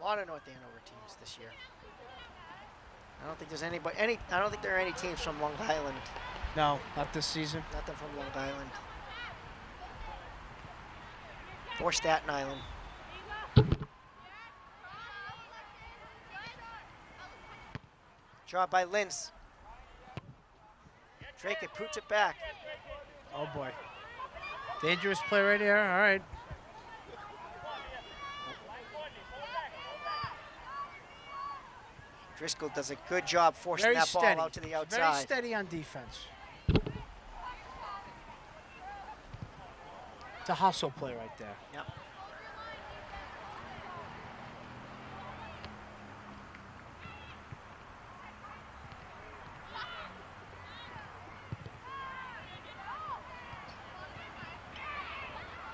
A lot of North Andover teams this year. I don't think there's I don't think there are any teams from Long Island. No, not this season. Nothing from Long Island. Or Staten Island. Job by Linz. Drake it puts it back. Oh boy. Dangerous play right here. All right. Driscoll does a good job forcing Very that steady. ball out to the Very outside. steady on defense. It's a hustle play right there. Yep.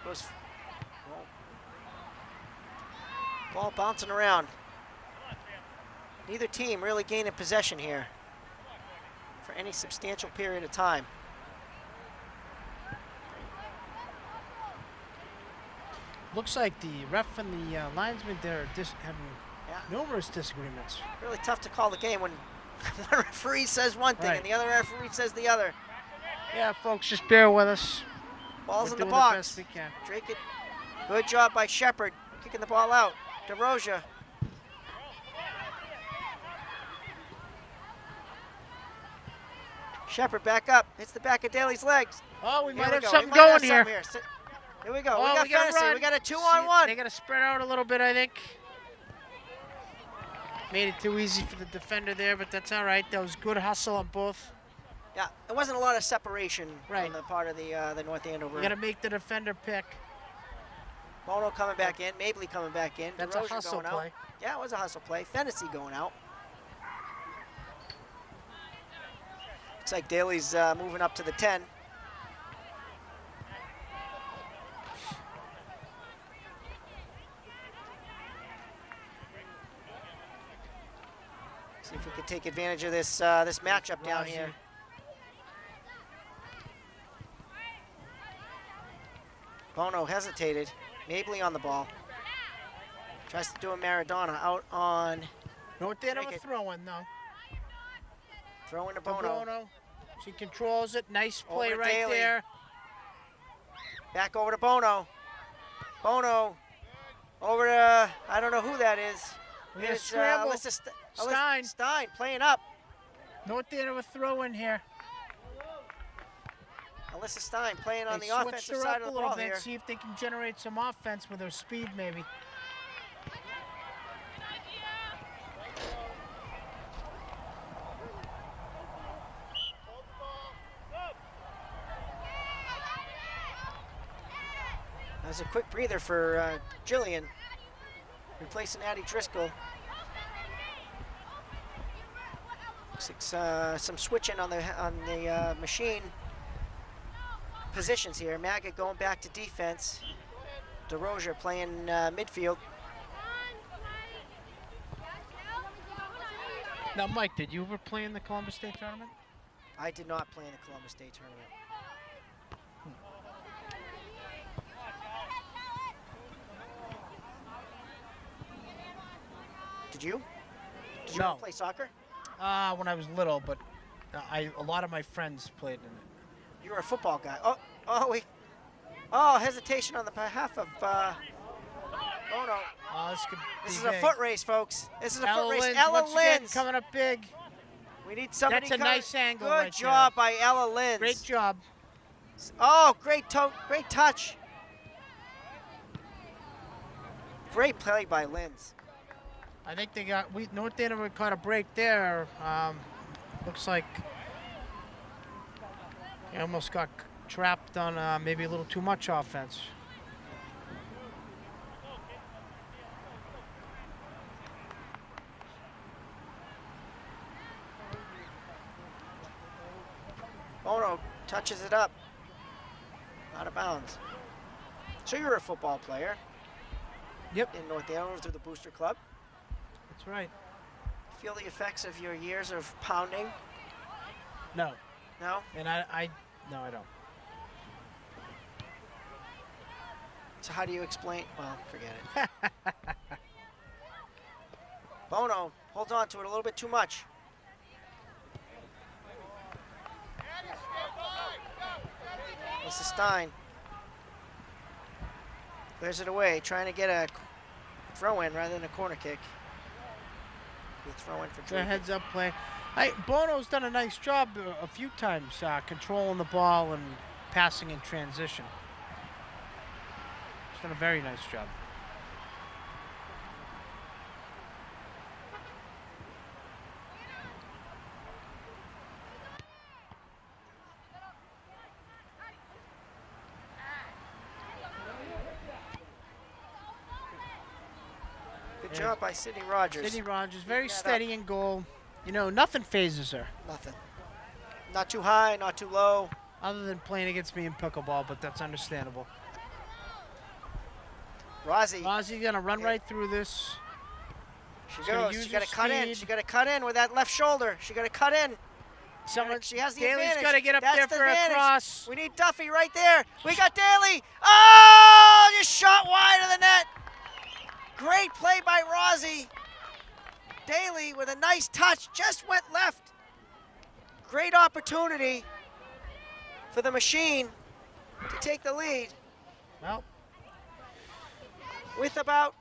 Goes, ball bouncing around. Neither team really gaining possession here for any substantial period of time. Looks like the ref and the linesman there are having numerous disagreements. Really tough to call the game when one referee says one thing and the other referee says the other. Yeah, folks, just bear with us. Ball's We're in the doing box. best we can. Drake it. Good job by Shepard, kicking the ball out. DeRosia. Shepard back up. Hits the back of Daly's legs. Oh, we Here might we have go. something We might going have here. something here we go. Oh, we got gotta fantasy. run. We got a 2-on-1. They got to spread out a little bit, I think. Made it too easy for the defender there, but that's all right. That was good hustle on both. Yeah, there wasn't a lot of separation Right. on the part of the North Andover. You got to make the defender pick. Bono coming back in. Mabley coming back in. That's a DeRozier hustle going play. out. Yeah, it was a hustle play. Fantasy going out. Looks like Daly's moving up to the 10. See if we can take advantage of this this matchup down here. Bono hesitated. Mabley on the ball. Tries to do a Maradona out on. North Andover Take it. throwing, though. Throw into To Bono. Bono. She controls it. Nice play Over to right Daly. there. Back over to Bono. Bono over to, I don't know who that is. We got a It's, scramble. Alyssa Stein playing up. North Andover throwing here. Alyssa Stein playing on They the switched offensive her side up of a the little ball bit, here. see if they can generate some offense with her speed, maybe. That was a quick breather for Jillian, replacing Addie Driscoll. Looks like some switching on the machine positions here. Maggot going back to defense. DeRozier playing midfield. Now, Mike, did you ever play in the Columbus State Tournament? I did not play in the Columbus State Tournament. Did you? Did you No. ever play soccer? When I was little, but a lot of my friends played in it. You were a football guy. Hesitation on the behalf of Bono. This could This be is a big. foot race, folks. This is a Ella foot race. Lynn's Ella once again Lynn's. coming up big. We need somebody. That's a coming. nice angle Good right job by Ella Lynn's. Great job. Oh, great touch. Great play by Lynn's. I think North Andover caught a break there. Looks like they almost got trapped on maybe a little too much offense. Bono touches it up. Out of bounds. So you're a football player. Yep. In North Andover through the Booster Club. That's right. Feel the effects of your years of pounding? No. No? And I don't. So how do you explain? Well, forget it. Bono holds on to it a little bit too much. This is Stein. Clears it away, trying to get a throw-in rather than a corner kick. The throw-in for It's a Drake. heads-up play. Bono's done a nice job a few times controlling the ball and passing in transition. He's done a very nice job. Good job by Sydney Rogers. Sydney Rogers, very that steady in goal. You know, nothing phases her. Nothing. Not too high, not too low. Other than playing against me in pickleball, but that's understandable. Rosie. Rosie gonna run right through this. She gonna goes. use She got to her cut in. speed. She got to cut in with that left shoulder. She got to cut in. She has the Daly's advantage. gotta get up That's there the for a advantage. cross. We need Duffy right there. We got Daly. Oh, just shot wide of the net. Great play by Rosie. Daly with a nice touch, just went left. Great opportunity for the Machine to take the lead Well, with about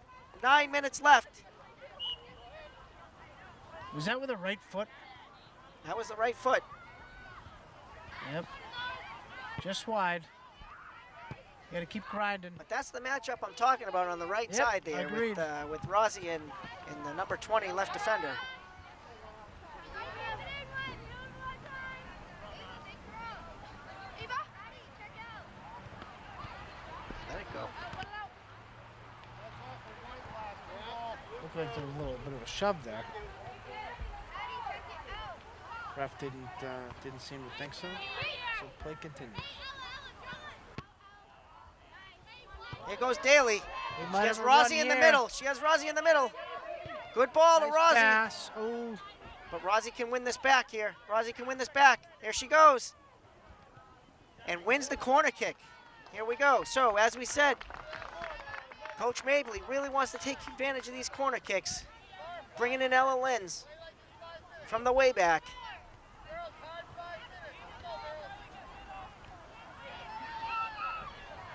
9 minutes left. was that with a right foot? That was the right foot. Yep. Just wide. You gotta keep grinding. But that's the matchup I'm talking about on the right Yep, side there agreed. with Rosie and the number 20 left defender. Let it go. Looked like there was a little bit of a shove there. Ref didn't seem to think so. So play continues. Here goes Daly. They She might has have a Rosie run in the here. middle. She has Rosie in the middle. Good ball to Nice Rosie. pass. Oh, But Rosie can win this back here. Rosie can win this back. There she goes. And wins the corner kick. Here we go. So, as we said, Coach Mabley really wants to take advantage of these corner kicks. Bringing in Ella Lenz from the way back.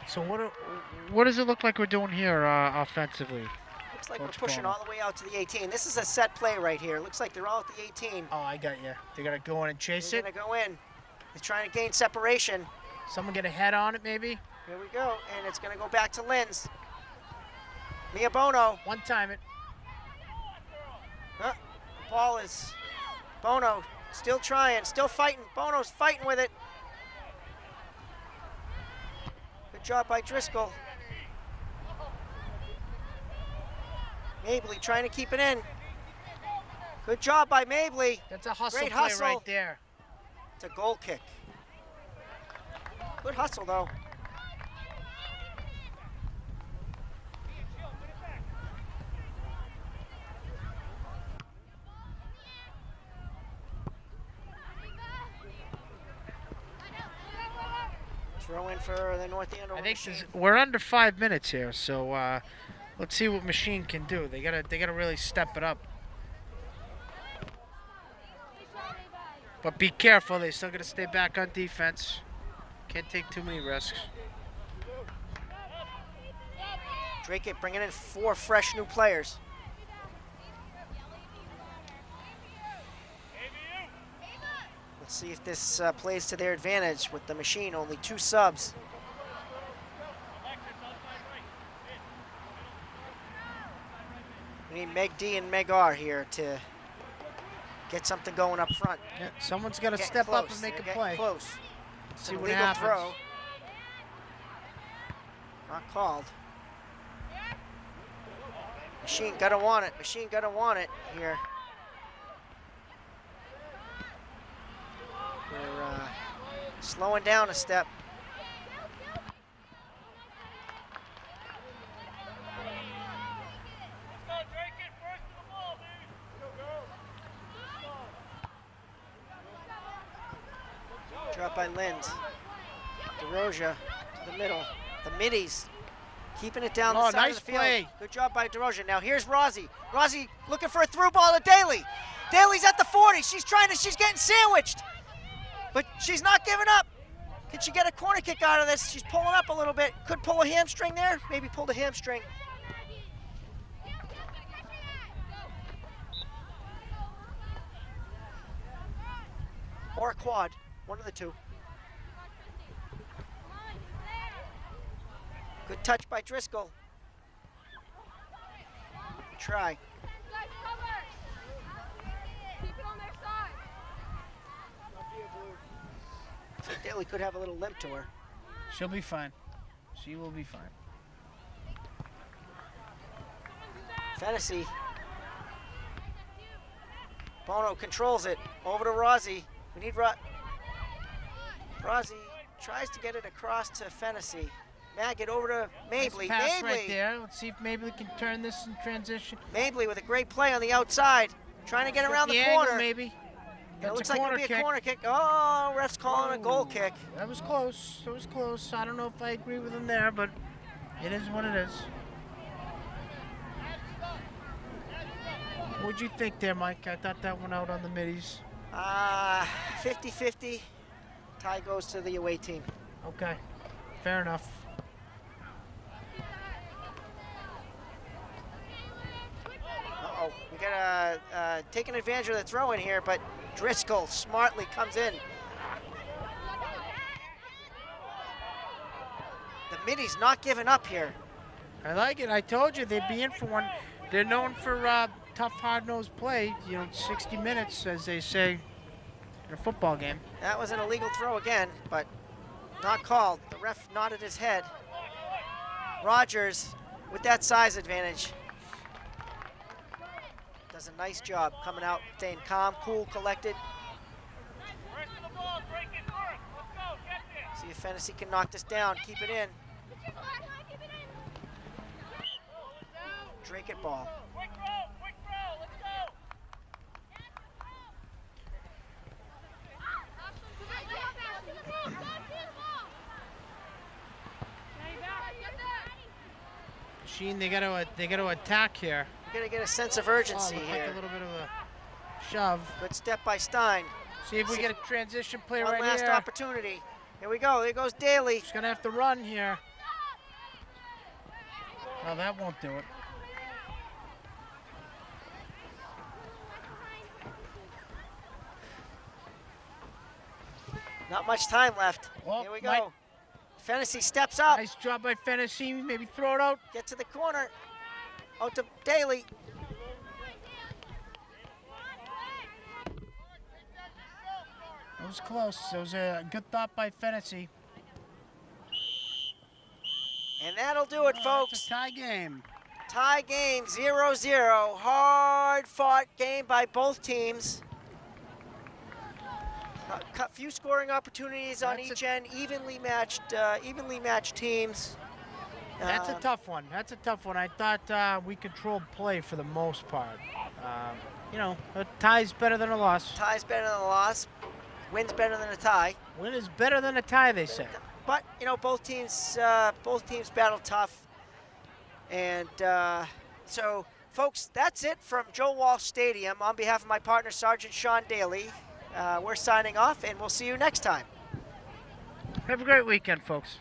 so what does it look like we're doing here offensively? Looks like Coach we're pushing Bowman. all the way out to the 18. This is a set play right here. Looks like they're all at the 18. Oh, I got you. They gotta go in and chase They're it. gonna go in. They're trying to gain separation. Someone get a head on it, maybe. Here we go, and it's gonna go back to Lenz. Mia Bono. One time it. The ball is Bono still trying, still fighting. Bono's fighting with it. Good job by Driscoll. Mabley trying to keep it in. Good job by Mabley. That's a hustle Great play hustle. right there. It's a goal kick. Good hustle though. Throw in for the North Andover I think Machine. we're under 5 minutes here, so let's see what Machine can do. They gotta really step it up. But be careful. They still gotta stay back on defense. Can't take too many risks. Drake bringing in 4 fresh new players. Let's see if this plays to their advantage with the Machine. Only 2 subs. We need Meg D and Meg R here to get something going up front. Yeah, someone's gotta Getting step up close. and make They're a getting play. Close. It's See an what illegal happens. throw. Not called. Machine gotta want it. Machine gotta want it here. We're slowing down a step. Drop by Lenz. DeRoja to the middle. The Middies keeping it down the Oh, side nice of the field. play. Good job by DeRoja. Now here's Rosie. Rosie looking for a through ball to Daly. Daly's at the 40. She's getting sandwiched. But she's not giving up. Can she get a corner kick out of this? She's pulling up a little bit. Could pull a hamstring there. Maybe pulled a hamstring. Or a quad. One of the two. Good touch by Driscoll. Try. So Daly could have a little limp to her. She'll be fine. She will be fine. Fennessy. Bono controls it. Over to Rossi. We need Rossi tries to get it across to Fennessy. Maggot over to Mabley. Nice pass Mabley. right there. Let's see if Mabley can turn this in transition. Mabley with a great play on the outside. Trying to get around the angle, corner. maybe. It looks a like it'll corner be a kick. corner kick. Oh, ref's calling a goal kick. That was close. That was close. I don't know if I agree with him there, but it is what it is. What'd you think there, Mike? I thought that went out on the Middies. 50-50. Tie goes to the away team. Okay, fair enough. Uh-oh, we got taking advantage of the throw in here, but Driscoll smartly comes in. The Middies not giving up here. I like it. I told you they'd be in for one. They're known for tough, hard-nosed play. 60 minutes, as they say in a football game. That was an illegal throw again, but not called. The ref nodded his head. Rogers with that size advantage does a nice job coming out, staying calm, cool, collected. Rest of the ball, break it first. Let's go, get there. See if Fennessy can knock this down, keep it in. Drink it ball. Quick throw, let's go. Sheen, they got to attack here. You're gonna get a sense of urgency Looked here. like a little bit of a shove. Good step by Stein. See if we get a transition play One right last here. opportunity. Here we go. There goes Daly. He's gonna have to run here. Oh, that won't do it. Not much time left. Well, Here we go. Mike- Fennessy steps up. Nice job by Fennessy. Maybe throw it out. Get to the corner. Out to Daly. It was close. It was a good thought by Fennessy. And that'll do it, It's folks. a tie game. Tie game 0-0. Hard fought game by both teams. A few scoring opportunities on That's each end. Evenly matched teams. That's a tough one. That's a tough one. I thought we controlled play for the most part. A tie's better than a loss. Tie's better than a loss. Win's better than a tie. Win is better than a tie, they say. But both teams battle tough. And so, folks, that's it from Joe Walsh Stadium. On behalf of my partner, Sergeant Sean Daly, we're signing off, and we'll see you next time. Have a great weekend, folks.